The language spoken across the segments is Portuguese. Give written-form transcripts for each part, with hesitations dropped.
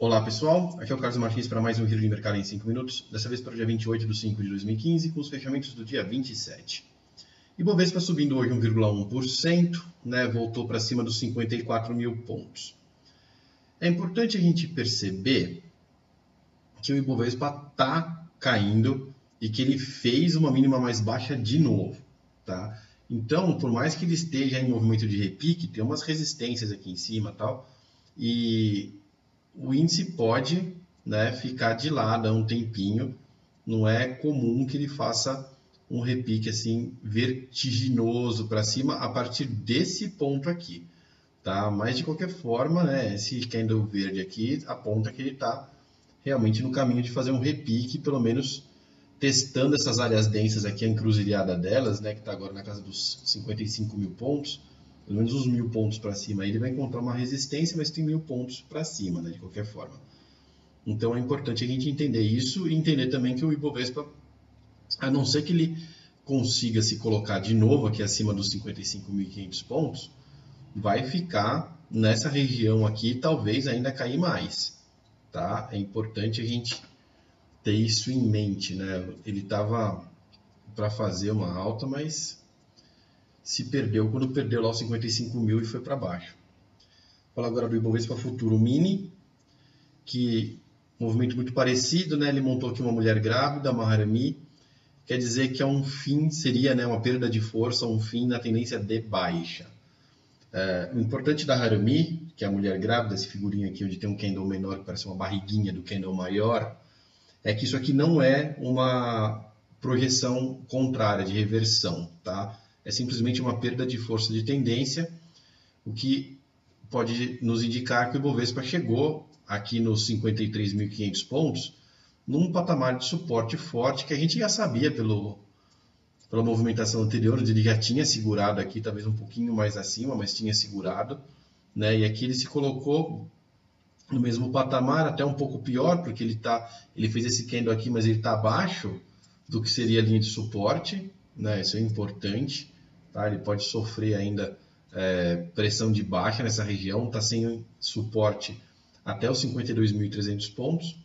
Olá pessoal, aqui é o Carlos Martins para mais um Giro de Mercado em 5 minutos, dessa vez para o dia 28 de 5 de 2015, com os fechamentos do dia 27. Ibovespa subindo hoje 1,1%, voltou para cima dos 54 mil pontos. É importante a gente perceber que o Ibovespa está caindo e que ele fez uma mínima mais baixa de novo, tá? Então, por mais que ele esteja em movimento de repique, tem umas resistências aqui em cima, tal, e o índice pode, ficar de lado há um tempinho. Não é comum que ele faça um repique assim vertiginoso para cima a partir desse ponto aqui, tá? Mas de qualquer forma, esse candle verde aqui aponta que ele está realmente no caminho de fazer um repique, pelo menos testando essas áreas densas aqui, a encruzilhada delas, que está agora na casa dos 55 mil pontos, pelo menos uns 1.000 pontos para cima. Aí ele vai encontrar uma resistência, mas tem 1.000 pontos para cima, de qualquer forma. Então é importante a gente entender isso e entender também que o Ibovespa, a não ser que ele consiga se colocar de novo aqui acima dos 55.500 pontos, vai ficar nessa região aqui, talvez ainda cair mais, tá? É importante a gente ter isso em mente, Ele estava para fazer uma alta, mas se perdeu quando perdeu lá os 55 mil e foi para baixo. Vou falar agora do Ibovespa Futuro Mini, que movimento muito parecido, Ele montou aqui uma mulher grávida, uma Harami, quer dizer que é um fim, seria uma perda de força, um fim na tendência de baixa. O importante da Harami, que é a mulher grávida, esse figurinho aqui onde tem um candle menor que parece uma barriguinha do candle maior, é que isso aqui não é uma projeção contrária, de reversão, tá? É simplesmente uma perda de força de tendência, o que pode nos indicar que o Ibovespa chegou aqui nos 53.500 pontos, num patamar de suporte forte, que a gente já sabia pela movimentação anterior, onde ele já tinha segurado aqui, talvez um pouquinho mais acima, mas tinha segurado, e aqui ele se colocou no mesmo patamar, até um pouco pior, porque ele fez esse candle aqui, mas ele está abaixo do que seria a linha de suporte, isso é importante, tá? Ele pode sofrer ainda pressão de baixa nessa região, está sem suporte até os 52.300 pontos,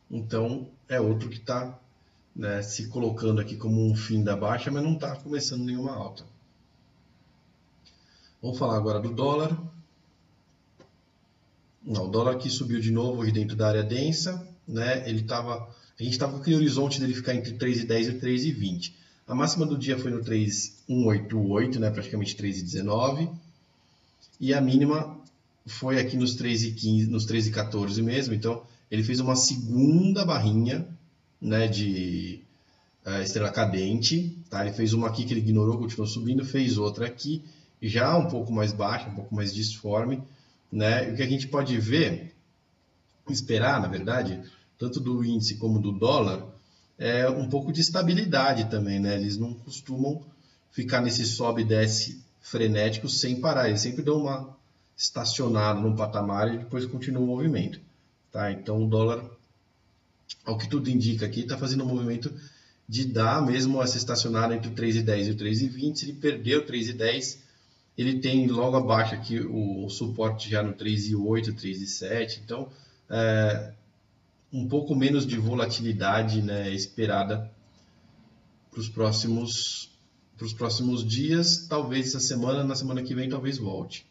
então é outro que está se colocando aqui como um fim da baixa, mas não está começando nenhuma alta. Vamos falar agora do dólar. O dólar aqui subiu de novo hoje dentro da área densa, a gente estava com aquele horizonte dele ficar entre 3,10 e 3,20. A máxima do dia foi no 3,188, praticamente 3,19, e a mínima foi aqui nos 3,15, nos 3,14 mesmo. Então ele fez uma segunda barrinha, de estrela cadente, tá? Ele fez uma aqui que ele ignorou, continuou subindo, fez outra aqui, já um pouco mais baixa, um pouco mais disforme. O que a gente pode ver, esperar, na verdade, tanto do índice como do dólar, é um pouco de estabilidade também, Eles não costumam ficar nesse sobe e desce frenético sem parar, eles sempre dão uma estacionada num patamar e depois continua o movimento, tá? Então o dólar, ao que tudo indica aqui, está fazendo um movimento de dar mesmo essa estacionada entre o 3,10 e o 3,20, se ele perder o 3,10, ele tem logo abaixo aqui o suporte já no 3,8, 3,7, então um pouco menos de volatilidade esperada para os próximos dias, talvez essa semana, na semana que vem talvez volte.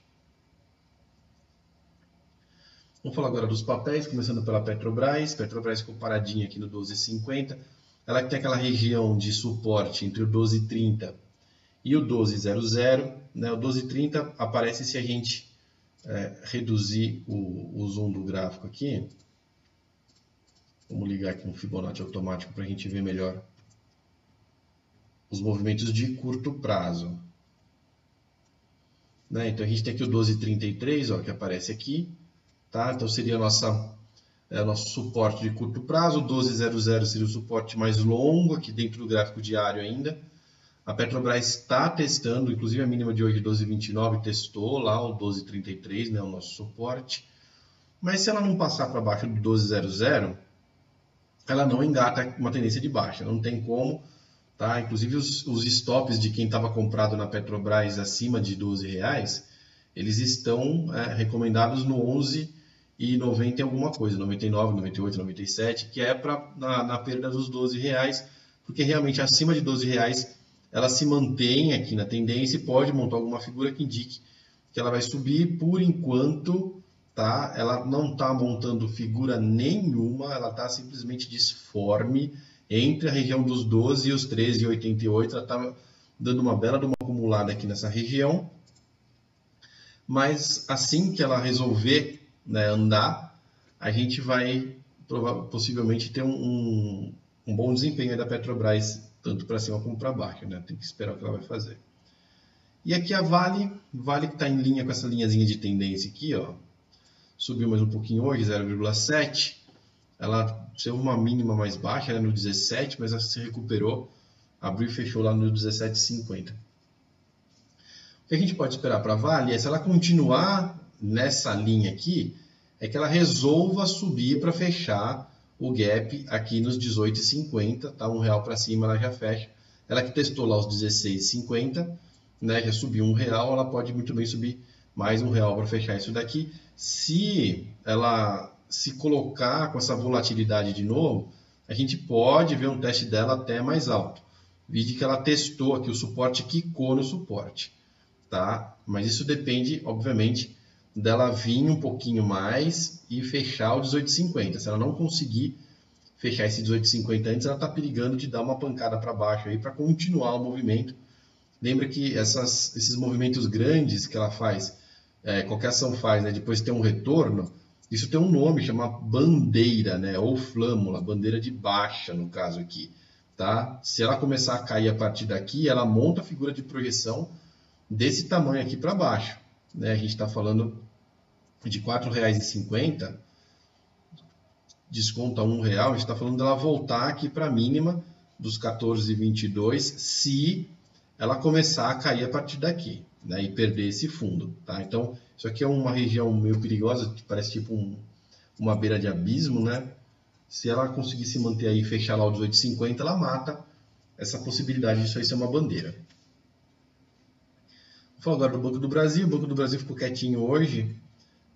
Vamos falar agora dos papéis, começando pela Petrobras. Petrobras ficou paradinha aqui no 12,50, ela que tem aquela região de suporte entre o 12,30 e o 12,00, o 12,30 aparece se a gente reduzir o zoom do gráfico aqui. Vamos ligar aqui um Fibonacci automático para a gente ver melhor os movimentos de curto prazo. Então a gente tem aqui o 12,33, que aparece aqui, tá? Então seria nosso suporte de curto prazo, o 12,00 seria o suporte mais longo aqui dentro do gráfico diário ainda. A Petrobras está testando, inclusive a mínima de hoje, 12,29, testou lá o 12,33, o nosso suporte. Mas se ela não passar para baixo do 12,00, ela não engata uma tendência de baixa, não tem como, tá? Inclusive os stops de quem estava comprado na Petrobras acima de R$12, eles estão recomendados no e 90 e alguma coisa, 99, 98, 97, que é na perda dos R$12, porque realmente acima de R$12 ela se mantém aqui na tendência e pode montar alguma figura que indique que ela vai subir. Por enquanto, tá? Ela não está montando figura nenhuma, ela está simplesmente disforme entre a região dos 12 e os 13,88, ela está dando uma bela de uma acumulada aqui nessa região, mas assim que ela resolver, né, andar, a gente vai possivelmente ter um bom desempenho aí da Petrobras, tanto para cima como para baixo, né? Tem que esperar o que ela vai fazer. E aqui a Vale que está em linha com essa linhazinha de tendência aqui, ó, subiu mais um pouquinho hoje, 0,7. Ela teve uma mínima mais baixa, era no 17, mas ela se recuperou, abriu e fechou lá no 17,50. O que a gente pode esperar para a Vale é, se ela continuar nessa linha aqui, é que ela resolva subir para fechar o gap aqui nos 18,50, tá? R$1 para cima ela já fecha. Ela que testou lá os 16,50, né? Já subiu R$1, ela pode muito bem subir mais R$1 para fechar isso daqui. Se ela se colocar com essa volatilidade de novo, a gente pode ver um teste dela até mais alto. Vide que ela testou aqui o suporte, quicou no suporte, tá? Mas isso depende, obviamente, dela vir um pouquinho mais e fechar o 18,50. Se ela não conseguir fechar esse 18,50 antes, ela está perigando de dar uma pancada para baixo aí para continuar o movimento. Lembra que esses movimentos grandes que ela faz, qualquer ação faz, né, depois tem um retorno, isso tem um nome, chama bandeira, né, ou flâmula, bandeira de baixa no caso aqui. Tá? Se ela começar a cair a partir daqui, ela monta a figura de projeção desse tamanho aqui para baixo, né? A gente está falando de R$4,50, desconta R$1, a gente está falando dela voltar aqui para a mínima dos 14,22, se ela começar a cair a partir daqui, né? E perder esse fundo. Tá? Então, isso aqui é uma região meio perigosa, que parece tipo uma beira de abismo, né? Se ela conseguir se manter aí e fechar lá o 18,50, ela mata essa possibilidade disso aí ser uma bandeira. Vou falar agora do Banco do Brasil. O Banco do Brasil ficou quietinho hoje,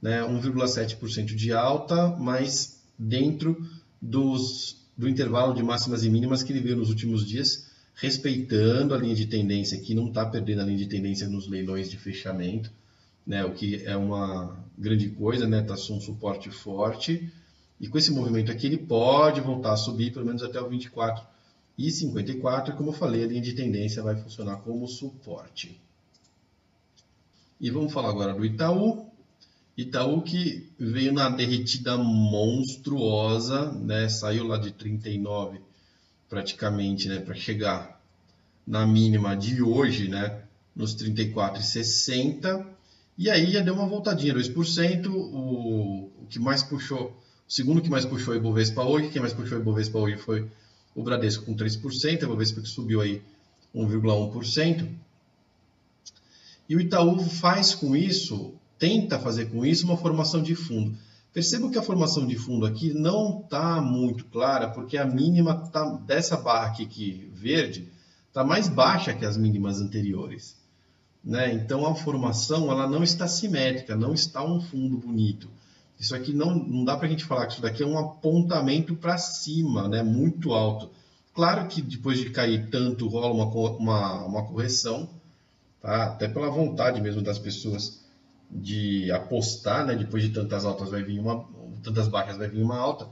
né, 1,7% de alta, mas dentro do intervalo de máximas e mínimas que ele veio nos últimos dias, respeitando a linha de tendência aqui, não está perdendo a linha de tendência nos leilões de fechamento, né, o que é uma grande coisa, né, está um suporte forte. E com esse movimento aqui, ele pode voltar a subir pelo menos até o 24,54. E como eu falei, a linha de tendência vai funcionar como suporte. E vamos falar agora do Itaú. Itaú que veio na derretida monstruosa, né? Saiu lá de 39 praticamente, né? Para chegar na mínima de hoje, né? Nos 34,60. E aí já deu uma voltadinha, 2%. O que mais puxou... O segundo que mais puxou o Ibovespa hoje, quem mais puxou o Ibovespa hoje foi o Bradesco com 3%, o Ibovespa que subiu aí 1,1%. E o Itaú faz com isso, tenta fazer com isso uma formação de fundo. Perceba que a formação de fundo aqui não está muito clara, porque a mínima dessa barra aqui verde está mais baixa que as mínimas anteriores, né? Então a formação ela não está simétrica, não está um fundo bonito. Isso aqui não dá para a gente falar que isso daqui é um apontamento para cima, né? Muito alto. Claro que depois de cair tanto rola uma correção, tá? Até pela vontade mesmo das pessoas de apostar, né? Depois de tantas altas tantas baixas vai vir uma alta,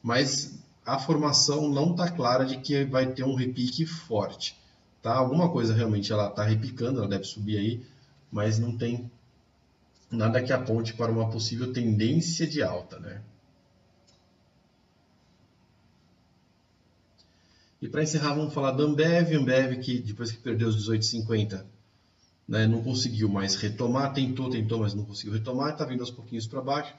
mas a formação não está clara de que vai ter um repique forte, tá? Alguma coisa realmente ela está repicando, ela deve subir aí, mas não tem nada que aponte para uma possível tendência de alta, né? E para encerrar, vamos falar da Ambev. Ambev que depois que perdeu os 18,50, né, não conseguiu mais retomar, tentou, mas não conseguiu retomar, está vindo aos pouquinhos para baixo.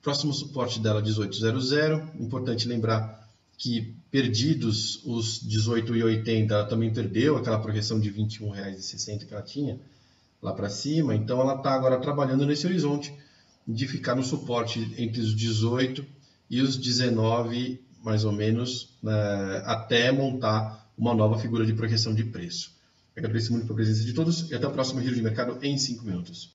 Próximo suporte dela, 18,00. Importante lembrar que perdidos os 18,80, ela também perdeu aquela projeção de R$ 21,60 que ela tinha lá para cima, então ela está agora trabalhando nesse horizonte de ficar no suporte entre os 18 e os 19, mais ou menos, até montar uma nova figura de projeção de preço. Agradeço muito pela presença de todos e até o próximo Giro de Mercado em 5 minutos.